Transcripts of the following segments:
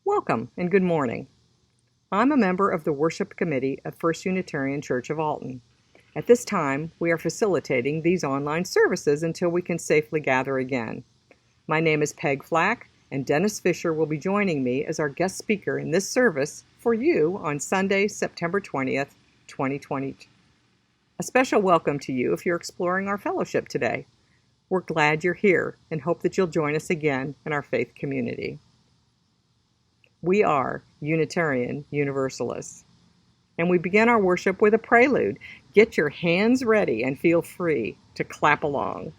Welcome and good morning. I'm a member of the Worship Committee of First Unitarian Church of Alton. At this time, we are facilitating these online services until we can safely gather again. My name is Peg Flack, and Dennis Fisher will be joining me as our guest speaker in this service for you on Sunday, September 20th, 2020. A special welcome to you if you're exploring our fellowship today. We're glad you're here and hope that you'll join us again in our faith community. We are Unitarian Universalists. And we begin our worship with a prelude. Get your hands ready and feel free to clap along.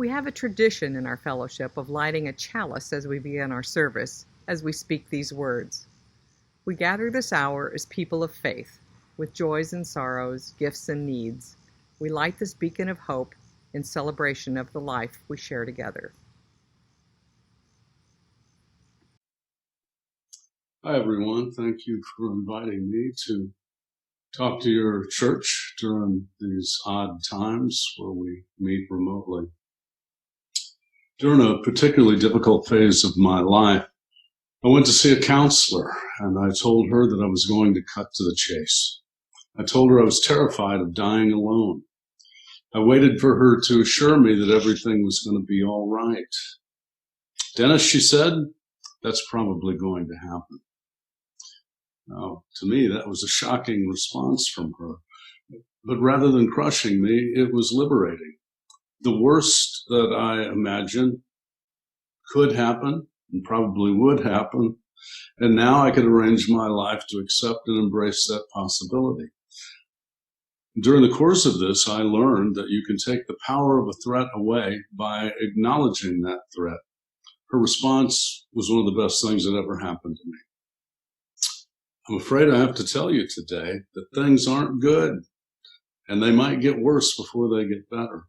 We have a tradition in our fellowship of lighting a chalice as we begin our service, as we speak these words. We gather this hour as people of faith, with joys and sorrows, gifts and needs. We light this beacon of hope in celebration of the life we share together. Hi, everyone. Thank you for inviting me to talk to your church during these odd times where we meet remotely. During a particularly difficult phase of my life, I went to see a counselor, and I told her that I was going to cut to the chase. I told her I was terrified of dying alone. I waited for her to assure me that everything was going to be all right. Dennis, she said, that's probably going to happen. Now, to me, that was a shocking response from her. But rather than crushing me, it was liberating. The worst that I imagined could happen and probably would happen. And now I could arrange my life to accept and embrace that possibility. During the course of this, I learned that you can take the power of a threat away by acknowledging that threat. Her response was one of the best things that ever happened to me. I'm afraid I have to tell you today that things aren't good, and they might get worse before they get better.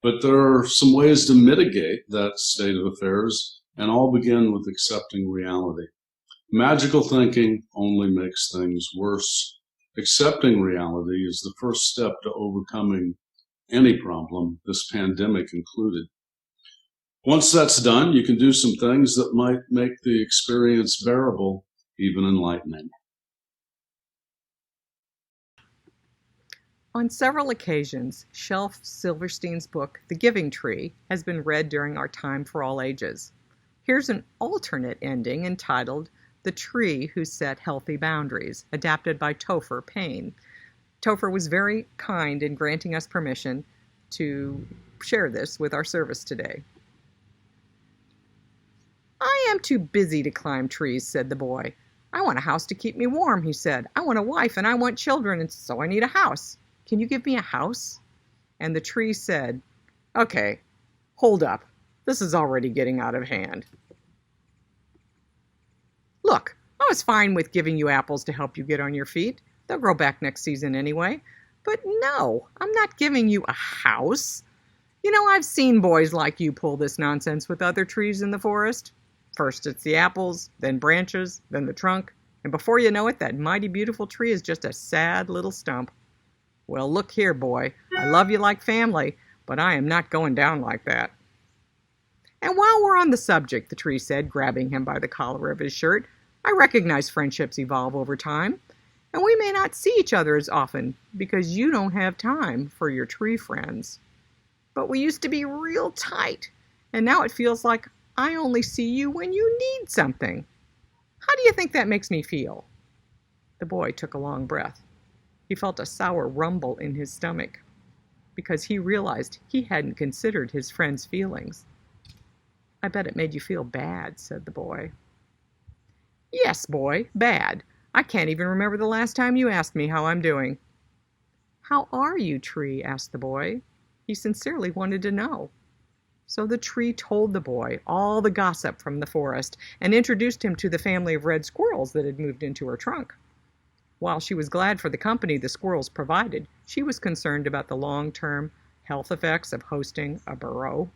But there are some ways to mitigate that state of affairs, and all begin with accepting reality. Magical thinking only makes things worse. Accepting reality is the first step to overcoming any problem, this pandemic included. Once that's done, you can do some things that might make the experience bearable, even enlightening. On several occasions, Shelf Silverstein's book, The Giving Tree, has been read during our time for all ages. Here's an alternate ending entitled The Tree Who Set Healthy Boundaries, adapted by Topher Payne. Topher was very kind in granting us permission to share this with our service today. I am too busy to climb trees, said the boy. I want a house to keep me warm, he said. I want a wife and I want children, and so I need a house. Can you give me a house? And the tree said, Okay, hold up. This is already getting out of hand. Look, I was fine with giving you apples to help you get on your feet. They'll grow back next season anyway. But no, I'm not giving you a house. You know, I've seen boys like you pull this nonsense with other trees in the forest. First it's the apples, then branches, then the trunk, and before you know it, that mighty beautiful tree is just a sad little stump. Well, look here, boy. I love you like family, but I am not going down like that. And while we're on the subject, the tree said, grabbing him by the collar of his shirt, I recognize friendships evolve over time, and we may not see each other as often because you don't have time for your tree friends. But we used to be real tight, and now it feels like I only see you when you need something. How do you think that makes me feel? The boy took a long breath. He felt a sour rumble in his stomach because he realized he hadn't considered his friend's feelings. I bet it made you feel bad, said the boy. Yes, boy, bad. I can't even remember the last time you asked me how I'm doing. How are you, Tree? Asked the boy. He sincerely wanted to know. So the tree told the boy all the gossip from the forest and introduced him to the family of red squirrels that had moved into her trunk. While she was glad for the company the squirrels provided, she was concerned about the long-term health effects of hosting a burrow.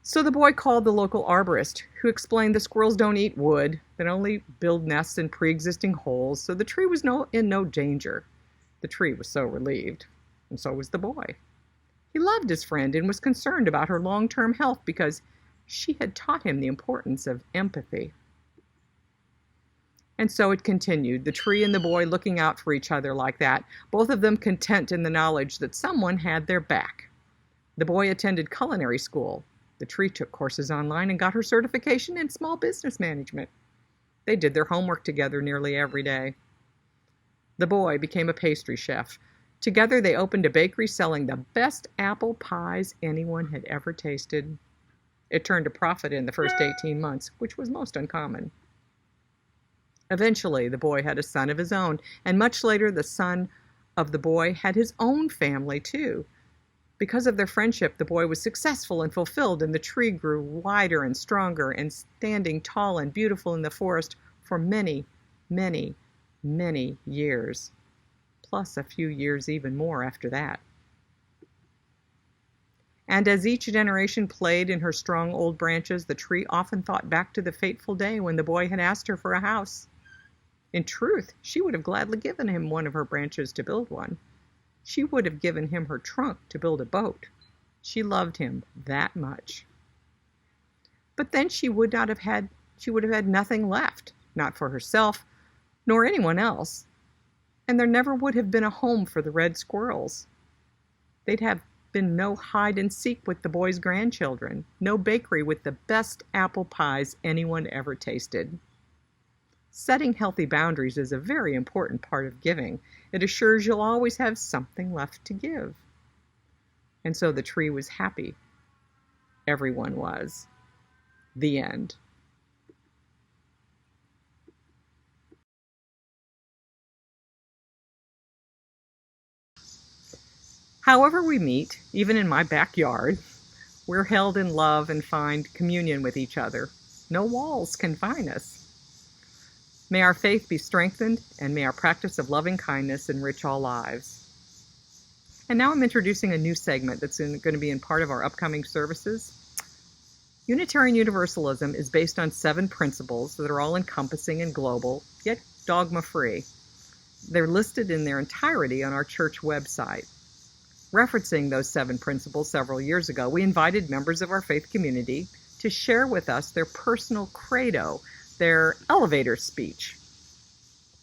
So the boy called the local arborist, who explained the squirrels don't eat wood, they only build nests in pre-existing holes, so the tree was in no danger. The tree was so relieved, and so was the boy. He loved his friend and was concerned about her long-term health because she had taught him the importance of empathy. And so it continued, the tree and the boy looking out for each other like that, both of them content in the knowledge that someone had their back. The boy attended culinary school. The tree took courses online and got her certification in small business management. They did their homework together nearly every day. The boy became a pastry chef. Together they opened a bakery selling the best apple pies anyone had ever tasted. It turned a profit in the first 18 months, which was most uncommon. Eventually, the boy had a son of his own, and much later the son of the boy had his own family too. Because of their friendship, the boy was successful and fulfilled, and the tree grew wider and stronger and standing tall and beautiful in the forest for many, many, many years, plus a few years even more after that. And as each generation played in her strong old branches, the tree often thought back to the fateful day when the boy had asked her for a house. In truth, she would have gladly given him one of her branches to build one. She would have given him her trunk to build a boat. She loved him that much. But then she would not have had she would have had nothing left, not for herself, nor anyone else, and there never would have been a home for the red squirrels. They'd have been no hide and seek with the boys' grandchildren, no bakery with the best apple pies anyone ever tasted. Setting healthy boundaries is a very important part of giving. It assures you'll always have something left to give. And so the tree was happy. Everyone was. The end. However we meet, even in my backyard, we're held in love and find communion with each other. No walls confine us. May our faith be strengthened, and may our practice of loving kindness enrich all lives. And now I'm introducing a new segment that's going to be in part of our upcoming services. Unitarian Universalism is based on 7 principles that are all encompassing and global, yet dogma-free. They're listed in their entirety on our church website. Referencing those 7 principles several years ago, we invited members of our faith community to share with us their personal credo, their elevator speech.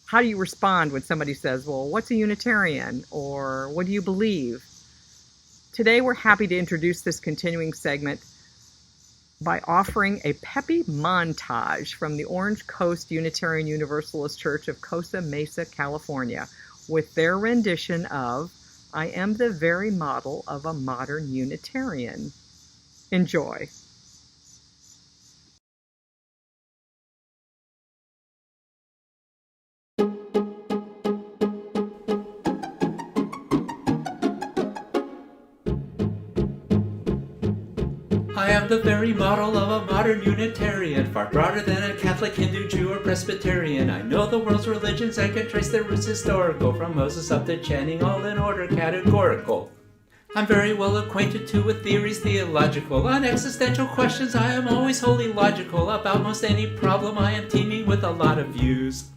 How do you respond when somebody says, well, what's a Unitarian? Or what do you believe? Today, we're happy to introduce this continuing segment by offering a peppy montage from the Orange Coast Unitarian Universalist Church of Costa Mesa, California, with their rendition of I Am the Very Model of a Modern Unitarian. Enjoy. I am the very model of a modern Unitarian, far broader than a Catholic, Hindu, Jew, or Presbyterian. I know the world's religions and can trace their roots historical, from Moses up to Channing, all in order categorical. I'm very well acquainted too with theories theological. On existential questions I am always wholly logical. About most any problem I am teeming with a lot of views.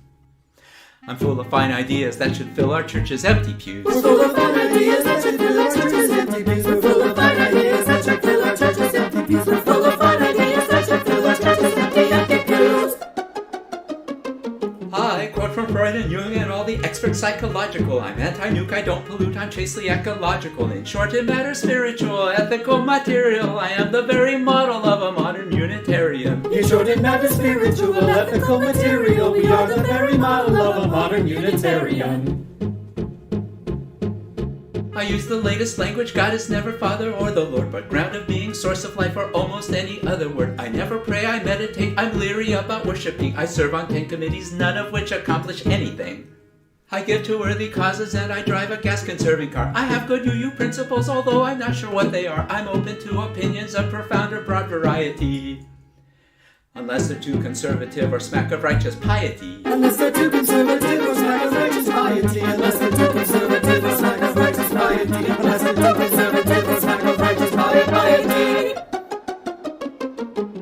I'm full of fine ideas that should fill our church's empty pews. We're full of fine ideas that should fill our church's empty pews. We're full of fine ideas that should fill our church's empty pews. We're full of fine ideas that should fill our church's empty pews. I quote from Freud and Jung and all the experts psychological. I'm anti-nuke, I don't pollute, I'm chastely ecological. In short, it matters spiritual, ethical, material. I am the very model of a modern Unitarian. In short, it matters spiritual, ethical, material. We are the very model of a modern Unitarian. I use the latest language, God is never Father or the Lord, but ground of being, source of life, or almost any other word. I never pray, I meditate, I'm leery about worshiping. I serve on 10 committees, none of which accomplish anything. I give to worthy causes and I drive a gas-conserving car. I have good UU principles, although I'm not sure what they are. I'm open to opinions of profound or broad variety, unless they're too conservative or smack of righteous piety. Unless they're too conservative or smack of righteous piety. Unless they're too conservative or smack of righteous piety. Unless they're too conservative or smack of righteous piety.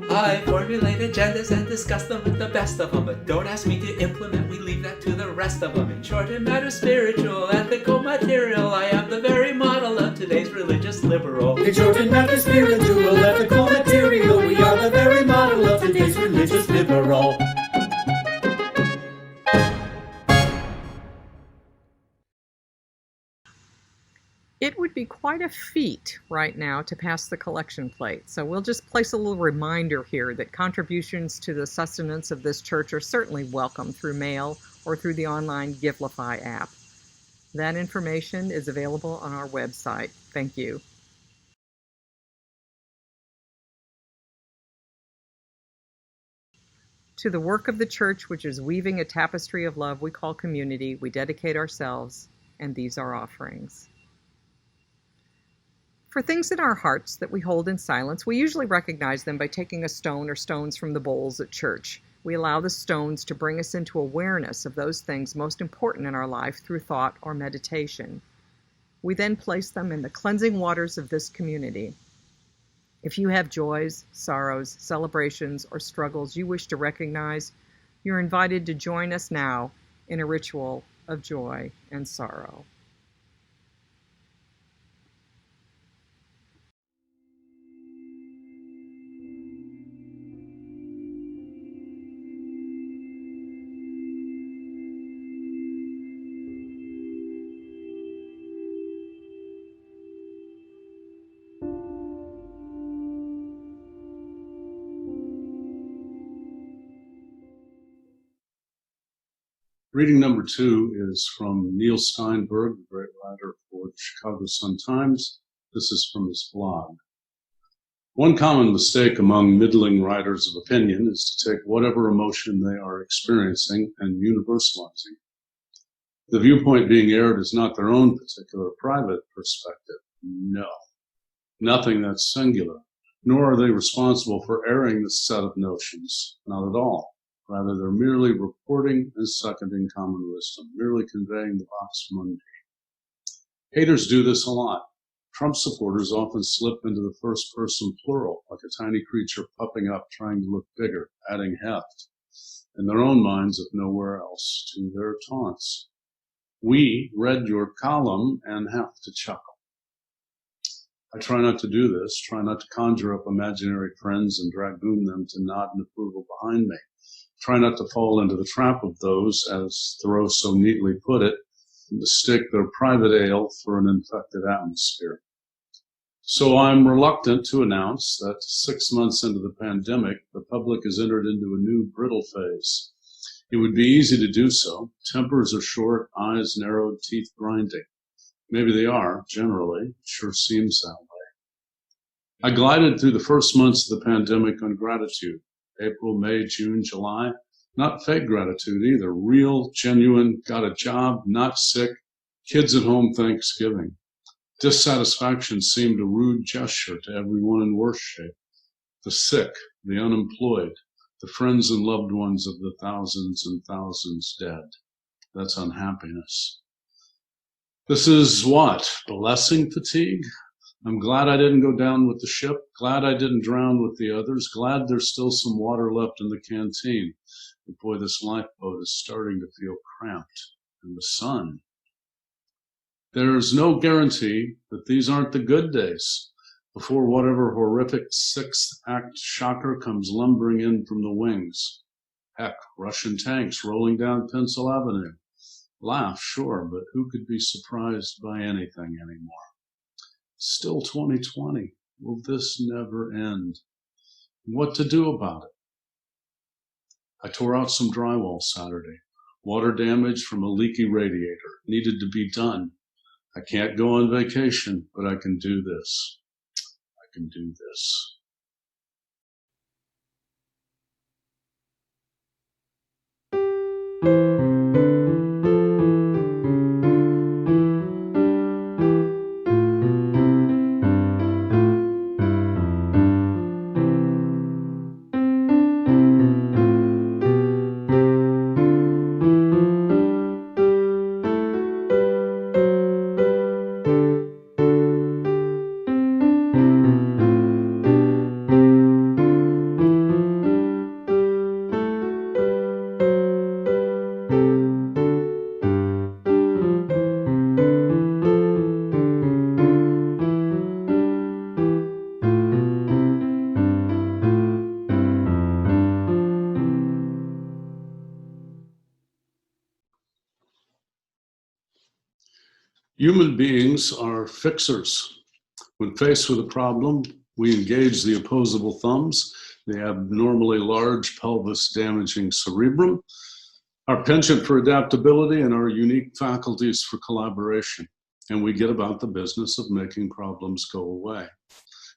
I formulate agendas and discuss them with the best of them, but don't ask me to implement, we leave that to the rest of them. In short, it matters spiritual, ethical, material. I am the very model of today's religious liberal. In short, it matters spiritual, ethical, material. We are the very model of today's religious liberal. It would be quite a feat right now to pass the collection plate, so we'll just place a little reminder here that contributions to the sustenance of this church are certainly welcome through mail or through the online Givelify app. That information is available on our website. Thank you. To the work of the church, which is weaving a tapestry of love we call community, we dedicate ourselves, and these are offerings. For things in our hearts that we hold in silence, we usually recognize them by taking a stone or stones from the bowls at church. We allow the stones to bring us into awareness of those things most important in our life through thought or meditation. We then place them in the cleansing waters of this community. If you have joys, sorrows, celebrations, or struggles you wish to recognize, you're invited to join us now in a ritual of joy and sorrow. Reading number 2 is from Neil Steinberg, the great writer for the Chicago Sun-Times. This is from his blog. One common mistake among middling writers of opinion is to take whatever emotion they are experiencing and universalizing. The viewpoint being aired is not their own particular private perspective. No, nothing that's singular, nor are they responsible for airing this set of notions. Not at all. Rather, they're merely reporting and seconding common wisdom, merely conveying the vox mundi. Haters do this a lot. Trump supporters often slip into the first-person plural, like a tiny creature puffing up, trying to look bigger, adding heft, in their own minds if nowhere else, to their taunts. We read your column and have to chuckle. I try not to do this, try not to conjure up imaginary friends and dragoon them to nod in approval behind me. Try not to fall into the trap of those, as Thoreau so neatly put it, mistake their private ale for an infected atmosphere. So I'm reluctant to announce that 6 months into the pandemic, the public has entered into a new brittle phase. It would be easy to do so. Tempers are short, eyes narrowed, teeth grinding. Maybe they are, generally. It sure seems that way. I glided through the first months of the pandemic on gratitude. April, May, June, July. Not fake gratitude either. Real, genuine, got a job, not sick, kids at home Thanksgiving. Dissatisfaction seemed a rude gesture to everyone in worse shape. The sick, the unemployed, the friends and loved ones of the thousands and thousands dead. That's unhappiness. This is what? Blessing fatigue? I'm glad I didn't go down with the ship, glad I didn't drown with the others, glad there's still some water left in the canteen. But boy, this lifeboat is starting to feel cramped. And the sun. There's no guarantee that these aren't the good days before whatever horrific sixth act shocker comes lumbering in from the wings. Heck, Russian tanks rolling down Pencil Avenue. Laugh, sure, but who could be surprised by anything anymore? Still 2020. Will this never end? What to do about it? I tore out some drywall Saturday. Water damage from a leaky radiator. Needed to be done. I can't go on vacation, but I can do this. I can do this. Human beings are fixers. When faced with a problem, we engage the opposable thumbs, the abnormally large pelvis-damaging cerebrum, our penchant for adaptability, and our unique faculties for collaboration. And we get about the business of making problems go away.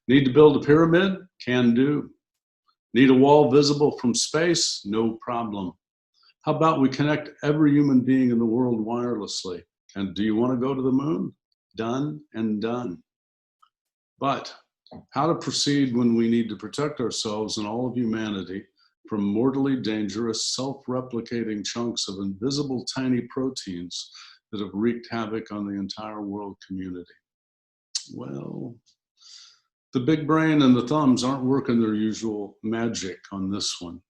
Need to build a pyramid? Can do. Need a wall visible from space? No problem. How about we connect every human being in the world wirelessly? And do you want to go to the moon? Done and done. But how to proceed when we need to protect ourselves and all of humanity from mortally dangerous, self-replicating chunks of invisible tiny proteins that have wreaked havoc on the entire world community? Well, the big brain and the thumbs aren't working their usual magic on this one.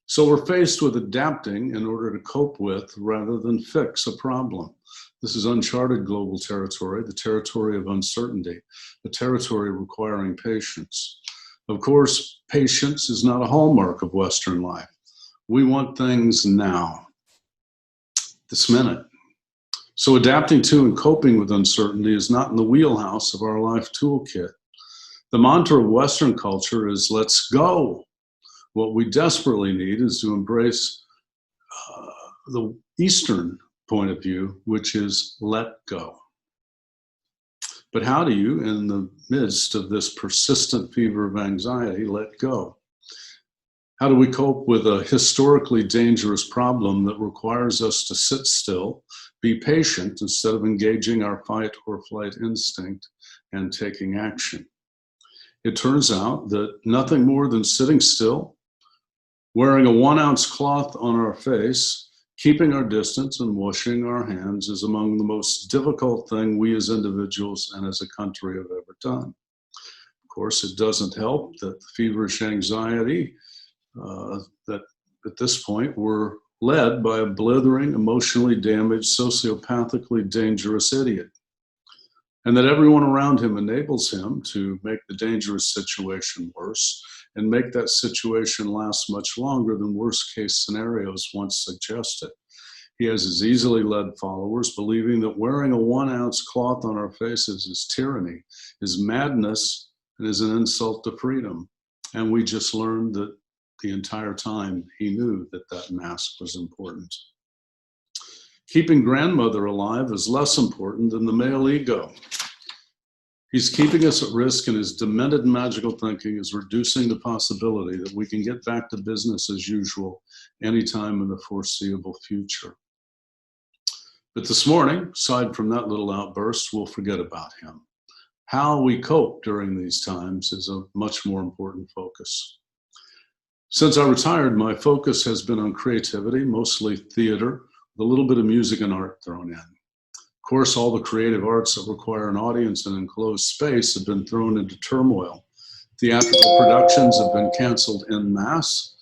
So we're faced with adapting in order to cope with rather than fix a problem. This is uncharted global territory, the territory of uncertainty, a territory requiring patience. Of course, patience is not a hallmark of Western life. We want things now, this minute. So adapting to and coping with uncertainty is not in the wheelhouse of our life toolkit. The mantra of Western culture is, let's go. What we desperately need is to embrace the Eastern point of view, which is let go. But how do you, in the midst of this persistent fever of anxiety, let go? How do we cope with a historically dangerous problem that requires us to sit still, be patient, instead of engaging our fight or flight instinct and taking action? It turns out that nothing more than sitting still, wearing a 1-ounce cloth on our face, keeping our distance, and washing our hands is among the most difficult thing we as individuals and as a country have ever done. Of course, it doesn't help that the feverish anxiety that at this point we're led by a blithering, emotionally damaged, sociopathically dangerous idiot. And that everyone around him enables him to make the dangerous situation worse and make that situation last much longer than worst case scenarios once suggested. He has his easily led followers believing that wearing a 1-ounce cloth on our faces is tyranny, is madness, and is an insult to freedom. And we just learned that the entire time he knew that that mask was important. Keeping grandmother alive is less important than the male ego. He's keeping us at risk, and his demented magical thinking is reducing the possibility that we can get back to business as usual anytime in the foreseeable future. But this morning, aside from that little outburst, we'll forget about him. How we cope during these times is a much more important focus. Since I retired, my focus has been on creativity, mostly theater, with a little bit of music and art thrown in. Of course, all the creative arts that require an audience in an enclosed space have been thrown into turmoil. Theatrical productions have been canceled en masse.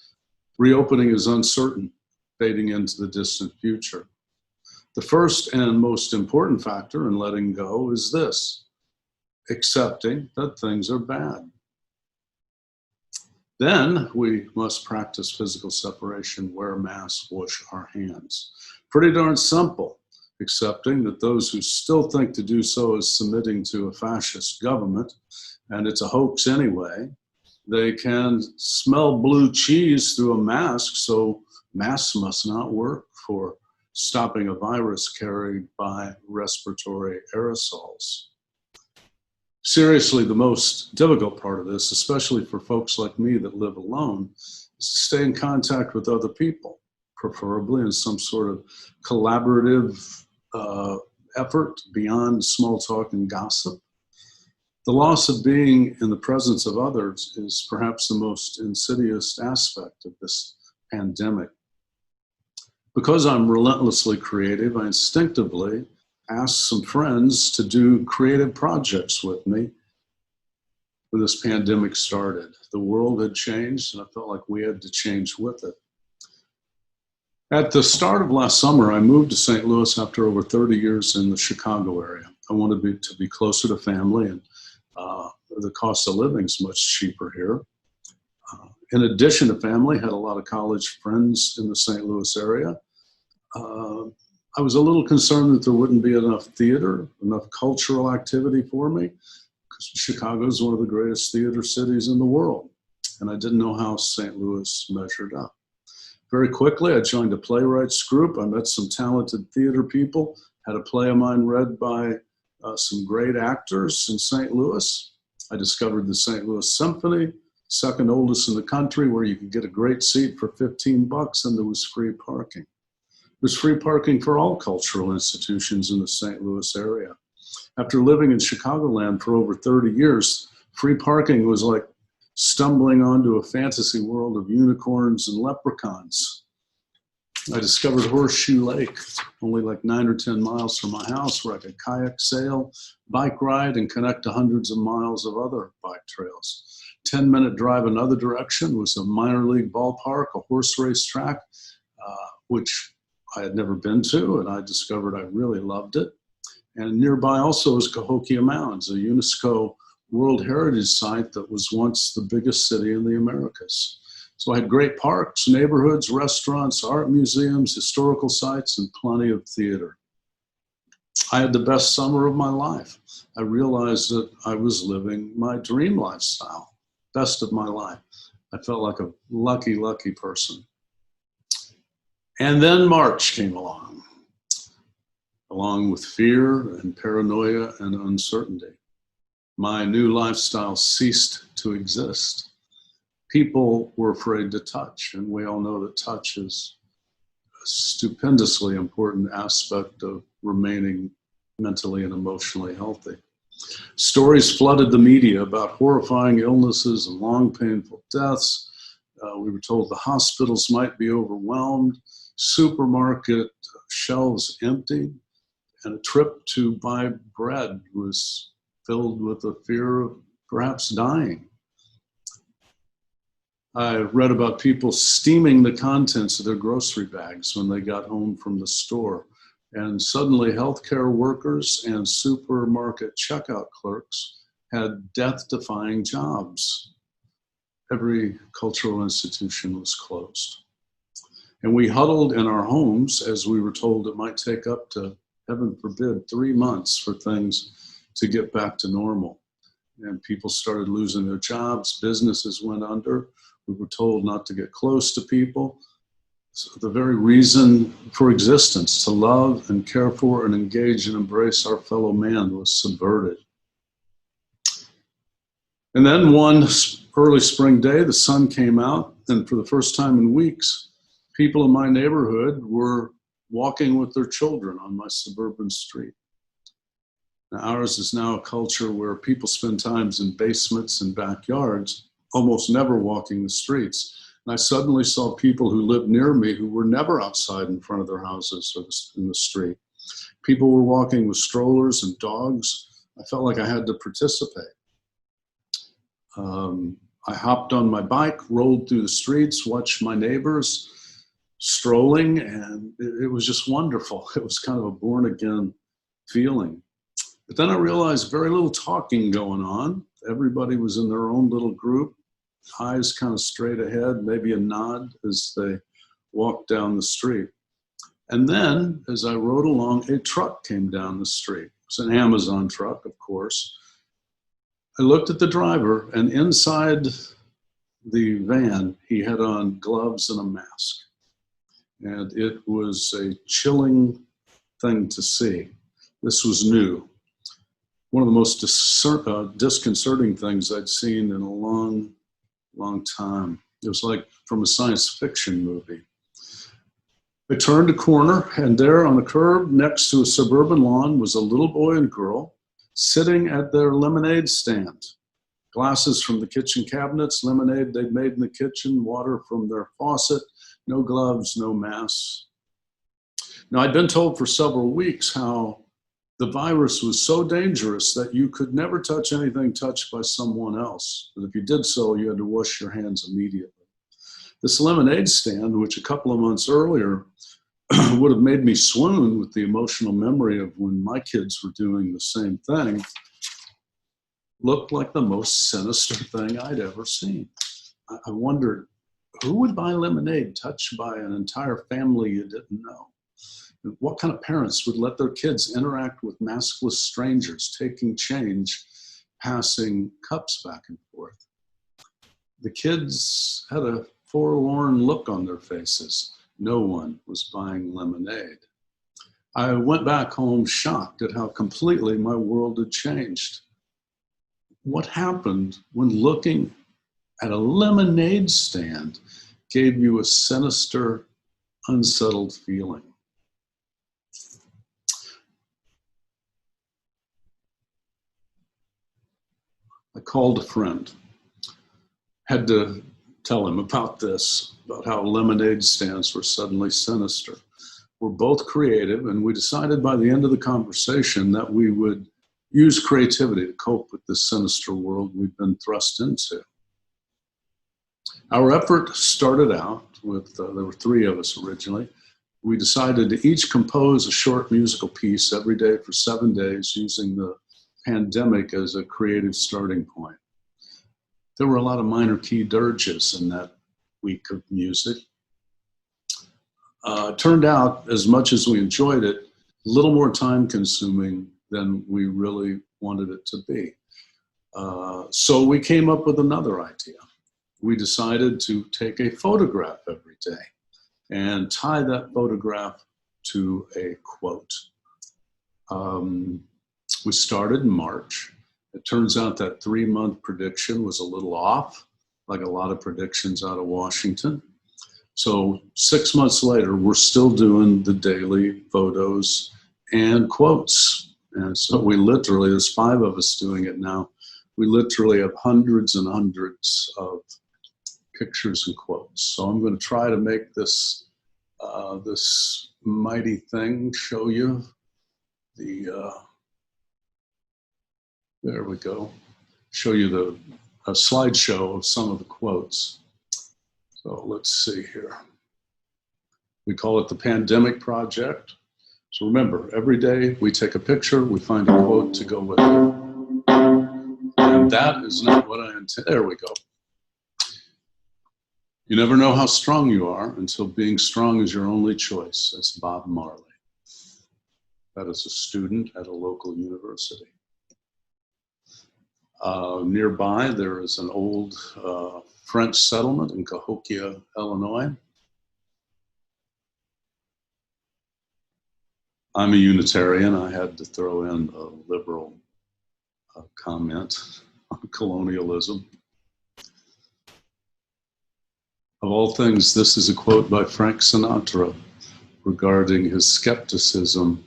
Reopening is uncertain, fading into the distant future. The first and most important factor in letting go is this: accepting that things are bad. Then we must practice physical separation, wear masks, wash our hands. Pretty darn simple, accepting that those who still think to do so is submitting to a fascist government, and it's a hoax anyway. They can smell blue cheese through a mask, so masks must not work for stopping a virus carried by respiratory aerosols. Seriously, the most difficult part of this, especially for folks like me that live alone, is to stay in contact with other people, preferably in some sort of collaborative effort beyond small talk and gossip. The loss of being in the presence of others is perhaps the most insidious aspect of this pandemic. Because I'm relentlessly creative, I instinctively asked some friends to do creative projects with me when this pandemic started. The world had changed, and I felt like we had to change with it. At the start of last summer, I moved to St. Louis after over 30 years in the Chicago area. I wanted to be closer to family, and the cost of living is much cheaper here. In addition to family, had a lot of college friends in the St. Louis area. I was a little concerned that there wouldn't be enough theater, enough cultural activity for me, because Chicago is one of the greatest theater cities in the world, and I didn't know how St. Louis measured up. Very quickly, I joined a playwrights group. I met some talented theater people, had a play of mine read by some great actors in St. Louis. I discovered the St. Louis Symphony, second oldest in the country, where you could get a great seat for $15 and there was free parking. There's free parking for all cultural institutions in the St. Louis area. After living in Chicagoland for over 30 years, free parking was like stumbling onto a fantasy world of unicorns and leprechauns. I discovered Horseshoe Lake, only like 9 or 10 miles from my house, where I could kayak sail, bike ride, and connect to hundreds of miles of other bike trails. 10-minute drive another direction was a minor league ballpark, a horse race track, which I had never been to, and I discovered I really loved it. And nearby also is Cahokia Mounds, a UNESCO World Heritage Site that was once the biggest city in the Americas. So I had great parks, neighborhoods, restaurants, art museums, historical sites, and plenty of theater. I had the best summer of my life. I realized that I was living my dream lifestyle, best of my life. I felt like a lucky, lucky person. And then March came along with fear and paranoia and uncertainty. My new lifestyle ceased to exist. People were afraid to touch, and we all know that touch is a stupendously important aspect of remaining mentally and emotionally healthy. Stories flooded the media about horrifying illnesses and long, painful deaths. We were told the hospitals might be overwhelmed, supermarket shelves empty, and a trip to buy bread was filled with the fear of perhaps dying. I read about people steaming the contents of their grocery bags when they got home from the store. And suddenly healthcare workers and supermarket checkout clerks had death-defying jobs. Every cultural institution was closed. And we huddled in our homes as we were told it might take up to, heaven forbid, 3 months for things to get back to normal. And people started losing their jobs, businesses went under. We were told not to get close to people. So the very reason for existence, to love and care for and engage and embrace our fellow man, was subverted. And then one early spring day, the sun came out, and for the first time in weeks, people in my neighborhood were walking with their children on my suburban street. Now, ours is now a culture where people spend times in basements and backyards, almost never walking the streets. And I suddenly saw people who lived near me who were never outside in front of their houses or in the street. People were walking with strollers and dogs. I felt like I had to participate. I hopped on my bike, rolled through the streets, watched my neighbors strolling, and it was just wonderful. It was kind of a born-again feeling. But then I realized very little talking going on. Everybody was in their own little group, eyes kind of straight ahead, maybe a nod as they walked down the street. And then, as I rode along, a truck came down the street. It was an Amazon truck, of course. I looked at the driver, and inside the van, he had on gloves and a mask. And it was a chilling thing to see. This was new. One of the most disconcerting things I'd seen in a long time. It was like from a science fiction movie. I turned a corner, and there on the curb next to a suburban lawn was a little boy and girl sitting at their lemonade stand. Glasses from the kitchen cabinets, lemonade they'd made in the kitchen, water from their faucet, no gloves, no masks. Now, I'd been told for several weeks how the virus was so dangerous that you could never touch anything touched by someone else. But if you did so, you had to wash your hands immediately. This lemonade stand, which a couple of months earlier would have made me swoon with the emotional memory of when my kids were doing the same thing, looked like the most sinister thing I'd ever seen. I wondered, who would buy lemonade touched by an entire family you didn't know? What kind of parents would let their kids interact with maskless strangers, taking change, passing cups back and forth? The kids had a forlorn look on their faces. No one was buying lemonade. I went back home shocked at how completely my world had changed. What happened when looking at a lemonade stand gave you a sinister, unsettled feeling? I called a friend, had to tell him about this, about how lemonade stands were suddenly sinister. We're both creative, and we decided by the end of the conversation that we would use creativity to cope with this sinister world we've been thrust into. Our effort started out with, there were 3 of us originally. We decided to each compose a short musical piece every day for 7 days using the pandemic as a creative starting point. There were a lot of minor key dirges in that week of music. Turned out, as much as we enjoyed it, a little more time consuming than we really wanted it to be. So we came up with another idea. We decided to take a photograph every day and tie that photograph to a quote. We started in March. It turns out that 3-month prediction was a little off, like a lot of predictions out of Washington. So 6 months later, we're still doing the daily photos and quotes. And so we literally, there's 5 of us doing it now. We literally have hundreds and hundreds of pictures and quotes. So I'm going to try to make this this mighty thing show you the, there we go, show you a slideshow of some of the quotes. So let's see here. We call it the Pandemic Project. So remember, every day we take a picture, we find a quote to go with it. And that is not what I intend. There we go. You never know how strong you are until being strong is your only choice. That's Bob Marley. That is a student at a local university. Nearby, there is an old French settlement in Cahokia, Illinois. I'm a Unitarian. I had to throw in a liberal comment on colonialism. Of all things, this is a quote by Frank Sinatra regarding his skepticism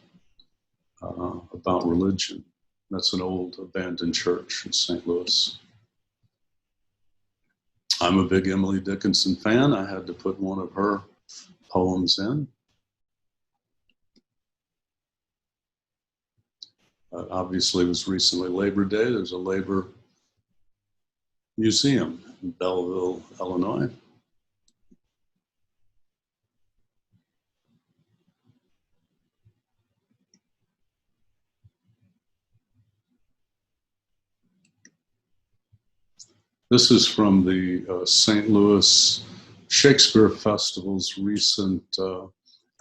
about religion. That's an old abandoned church in St. Louis. I'm a big Emily Dickinson fan. I had to put one of her poems in. Obviously, it was recently Labor Day. There's a labor museum in Belleville, Illinois. This is from the St. Louis Shakespeare Festival's recent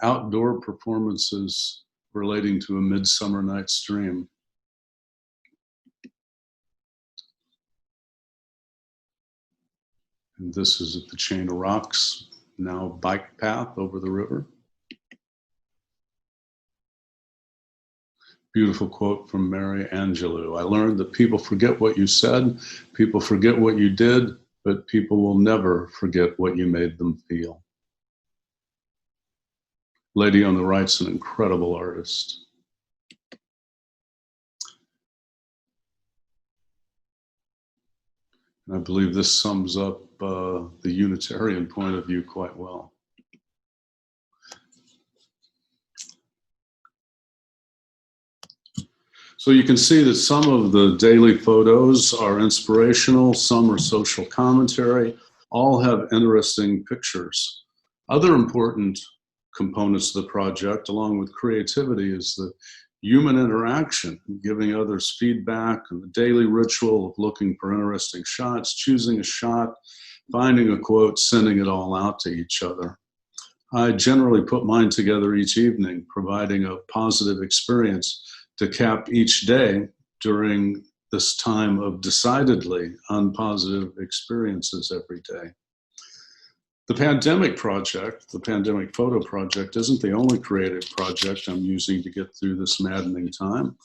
outdoor performances relating to A Midsummer Night's Dream. And this is at the Chain of Rocks, now bike path over the river. Beautiful quote from Mary Angelou. I learned that people forget what you said, people forget what you did, but people will never forget what you made them feel. Lady on the right's an incredible artist. And I believe this sums up the Unitarian point of view quite well. So you can see that some of the daily photos are inspirational, some are social commentary, all have interesting pictures. Other important components of the project, along with creativity, is the human interaction, giving others feedback, and the daily ritual of looking for interesting shots, choosing a shot, finding a quote, sending it all out to each other. I generally put mine together each evening, providing a positive experience to cap each day during this time of decidedly unpositive experiences every day. The Pandemic Project, the Pandemic Photo Project, isn't the only creative project I'm using to get through this maddening time.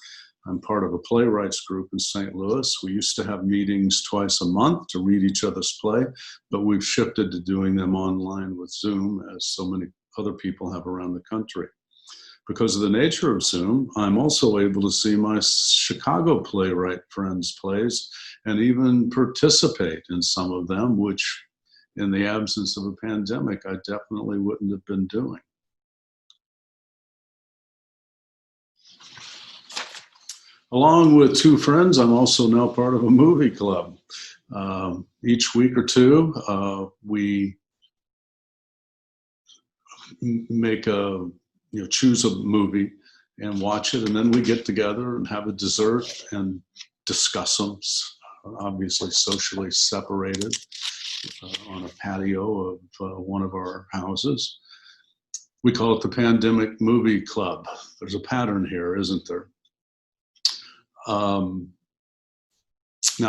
I'm part of a playwrights group in St. Louis. We used to have meetings twice a month to read each other's play, but we've shifted to doing them online with Zoom, as so many other people have around the country. Because of the nature of Zoom, I'm also able to see my Chicago playwright friends' plays and even participate in some of them, which in the absence of a pandemic, I definitely wouldn't have been doing. Along with 2 friends, I'm also now part of a movie club. Each week or two, we make choose a movie and watch it, and then we get together and have a dessert and discuss them, obviously socially separated on a patio of one of our houses. We call it the Pandemic Movie Club. There's a pattern here, isn't there? Now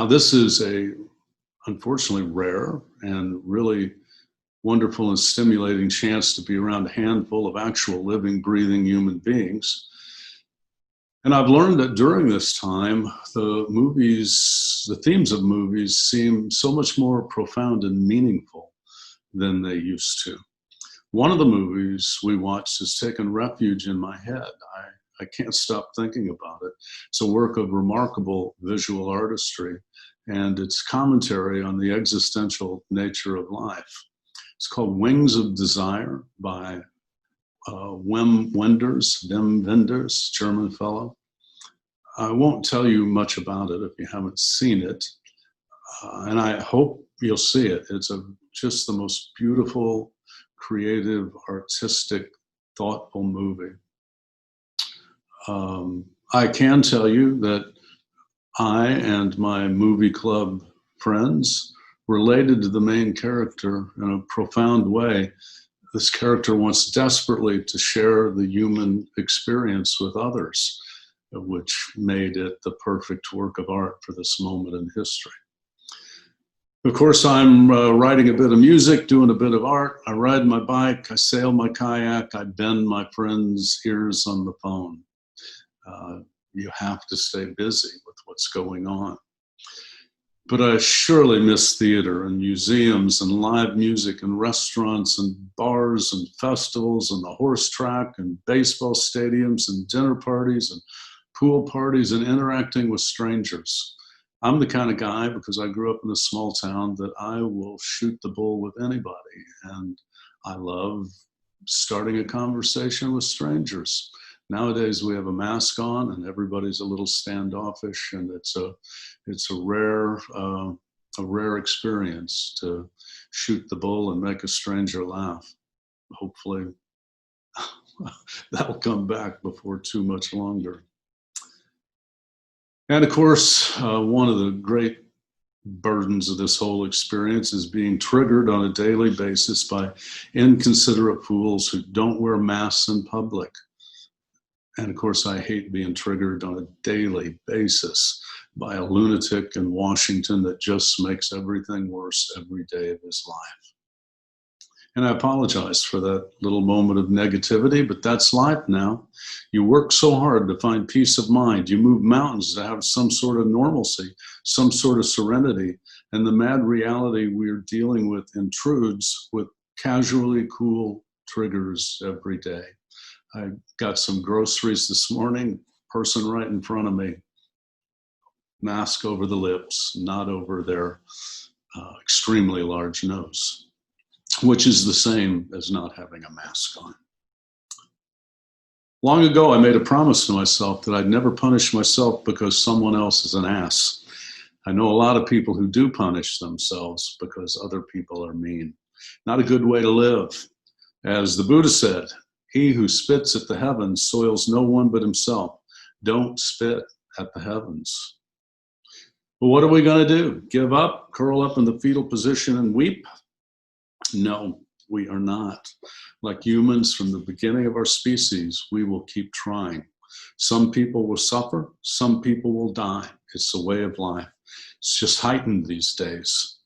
this is unfortunately rare and really wonderful and stimulating chance to be around a handful of actual living, breathing human beings. And I've learned that during this time, the themes of movies seem so much more profound and meaningful than they used to. One of the movies we watched has taken refuge in my head. I can't stop thinking about it. It's a work of remarkable visual artistry, and it's commentary on the existential nature of life. It's called Wings of Desire by Wim Wenders, German fellow. I won't tell you much about it if you haven't seen it, and I hope you'll see it. It's just the most beautiful, creative, artistic, thoughtful movie. I can tell you that I and my movie club friends related to the main character in a profound way. This character wants desperately to share the human experience with others, which made it the perfect work of art for this moment in history. Of course, I'm writing a bit of music, doing a bit of art. I ride my bike, I sail my kayak, I bend my friends' ears on the phone. You have to stay busy with what's going on. But I surely miss theater and museums and live music and restaurants and bars and festivals and the horse track and baseball stadiums and dinner parties and pool parties and interacting with strangers. I'm the kind of guy, because I grew up in a small town, that I will shoot the bull with anybody. And I love starting a conversation with strangers. Nowadays we have a mask on and everybody's a little standoffish, and it's a rare experience to shoot the bull and make a stranger laugh. Hopefully that'll come back before too much longer. And of course, one of the great burdens of this whole experience is being triggered on a daily basis by inconsiderate fools who don't wear masks in public. And of course, I hate being triggered on a daily basis by a lunatic in Washington that just makes everything worse every day of his life. And I apologize for that little moment of negativity, but that's life now. You work so hard to find peace of mind. You move mountains to have some sort of normalcy, some sort of serenity. And the mad reality we're dealing with intrudes with casually cool triggers every day. I got some groceries this morning, person right in front of me, mask over the lips, not over their extremely large nose, which is the same as not having a mask on. Long ago, I made a promise to myself that I'd never punish myself because someone else is an ass. I know a lot of people who do punish themselves because other people are mean. Not a good way to live. As the Buddha said, he who spits at the heavens soils no one but himself. Don't spit at the heavens. But what are we going to do? Give up? Curl up in the fetal position and weep? No, we are not. Like humans from the beginning of our species, we will keep trying. Some people will suffer, some people will die. It's the way of life. It's just heightened these days.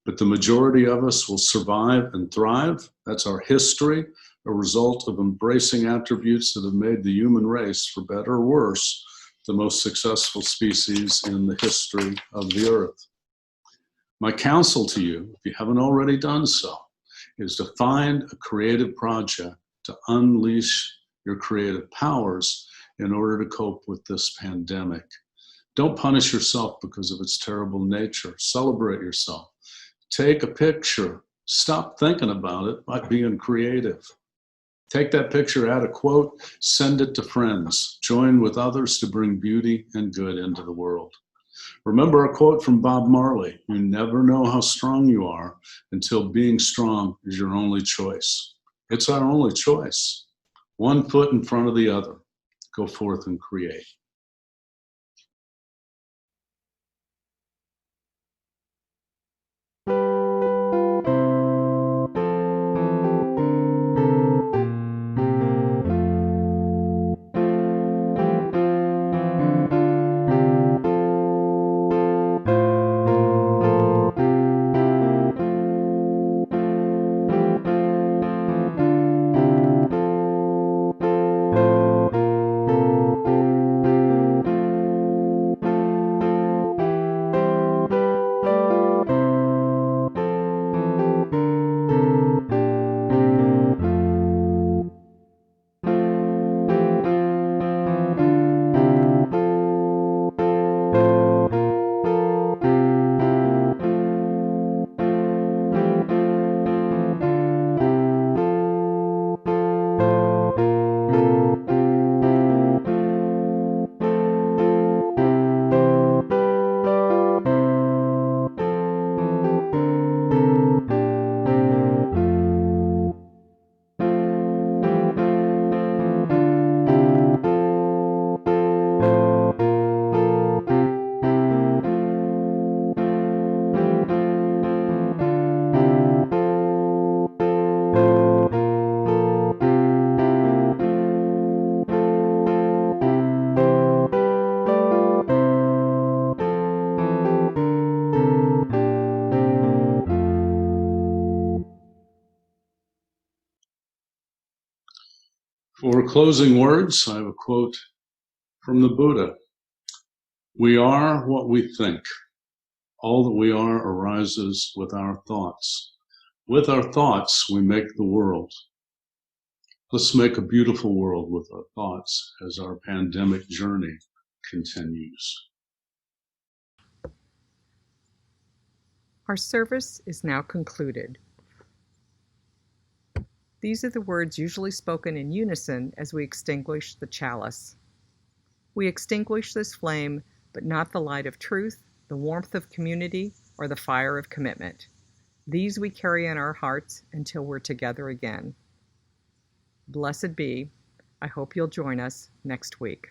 But the majority of us will survive and thrive. That's our history, a result of embracing attributes that have made the human race, for better or worse, the most successful species in the history of the earth. My counsel to you, if you haven't already done so, is to find a creative project to unleash your creative powers in order to cope with this pandemic. Don't punish yourself because of its terrible nature. Celebrate yourself. Take a picture. Stop thinking about it by being creative. Take that picture, add a quote, send it to friends. Join with others to bring beauty and good into the world. Remember a quote from Bob Marley: you never know how strong you are until being strong is your only choice. It's our only choice. One foot in front of the other. Go forth and create. For closing words, I have a quote from the Buddha. We are what we think. All that we are arises with our thoughts. With our thoughts, we make the world. Let's make a beautiful world with our thoughts as our pandemic journey continues. Our service is now concluded. These are the words usually spoken in unison as we extinguish the chalice. We extinguish this flame, but not the light of truth, the warmth of community, or the fire of commitment. These we carry in our hearts until we're together again. Blessed be. I hope you'll join us next week.